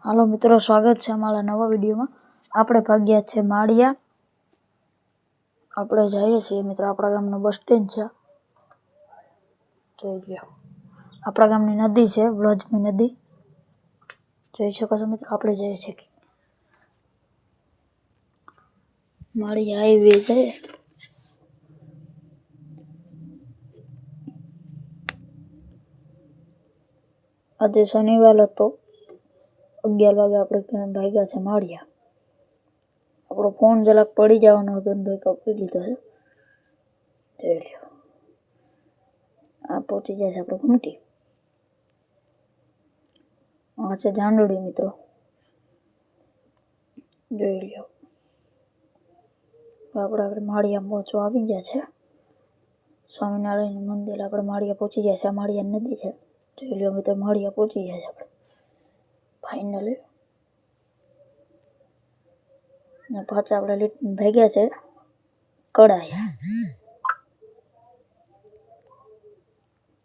હાલો મિત્રો, સ્વાગત છે અમારા નવા વિડીયોમાં। આપણે ભાગ્યા છે માળિયા। આપણે જઈએ છીએ મિત્રો, આપણા ગામનું બસ સ્ટેન્ડ છે, જોઈ લ્યો। આપણા ગામની નદી છે, વ્રજની નદી, જોઈ શકો છો મિત્રો। આપણે જઈએ છીએ માળિયા હાઈવે છે। આજે શનિવાર હતો, 11 વાગે આપણે ભાગ્યા છે માળિયા। આપણો ફોન જરાક પડી જવાનો હતો ને ભાઈ કપડી લીધો છે, જોઈ લ્યો। આ પહોંચી જાય છે આપણે ઘૂમટી। આ છે જાંડોળી મિત્રો, જોઈ લ્યો। આપણે માળિયા પહોંચવા આવી ગયા છે। સ્વામિનારાયણ મંદિર આપણે માળિયા પહોંચી ગયા છે। આ માળિયા નદી છે, જોઈ લ્યો મિત્રો। માળિયા પહોંચી ગયા છે આપણે ફાઇનલી। ને પાછા આપણે ભાગ્યા છે કડાયા,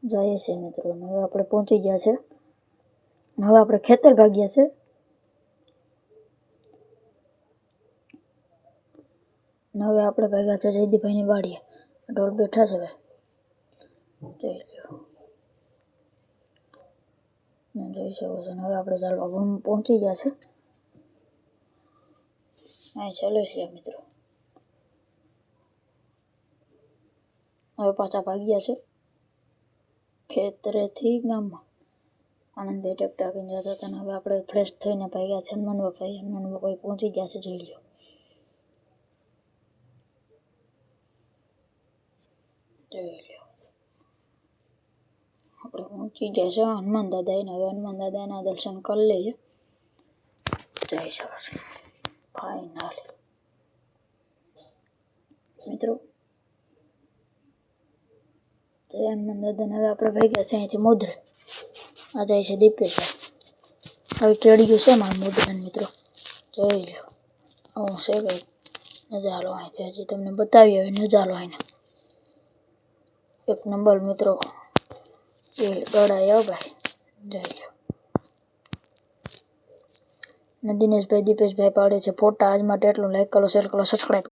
જઈએ છીએ મિત્રો। હવે આપણે પહોંચી ગયા છે। હવે આપણે ખેતર ભાગ્યા છે। હવે આપણે ભાગ્યા છે જયદીપભાઈની વાડીએ। ઢોર બેઠા છે ભાઈ, જોઈ લ્યો, જોઈ શકો છો। હવે આપણે ચાલવા પહોંચી ગયા છે, અહીં ચાલે છે મિત્રો। હવે પાછા ભાગ્યા છે ખેતરેથી ગામમાં। આનંદભાઈ ટ્રેક્ટર આપીને જતા હતા, હવે આપણે ફ્રેશ થઈને ભાગ્યા છે હનુમાન બાપાઈ પહોંચી ગયા છે, જોઈ લો, જોઈ લો। આપણે પહોંચી ગયા છે હનુમાન દાદા એને। હવે હનુમાન દાદાના દર્શન કરી લઈએ, જઈ શકો છો ફાઇનલી મિત્રો। જય હનુમાન દાદાને। હવે આપણે ભાગ્યા છે અહીંથી મોઢરે, આ જાય છે દીપેશભાઈ। હવે કેળિયું છે મારા મોઢરે મિત્રો, જોઈ લો। આવું છે કંઈક નજારો અહીંથી, હજી તમને બતાવી હવે નજારો અહીંનો એક નંબર મિત્રો। એ ગળાય ભાઈ, જોઈ લો। ને દિનેશભાઈ દીપેશભાઈ પાડે છે ફોટા। આજ માટે એટલું લાઈક કરો, શેર કરો, સબસ્ક્રાઈબ।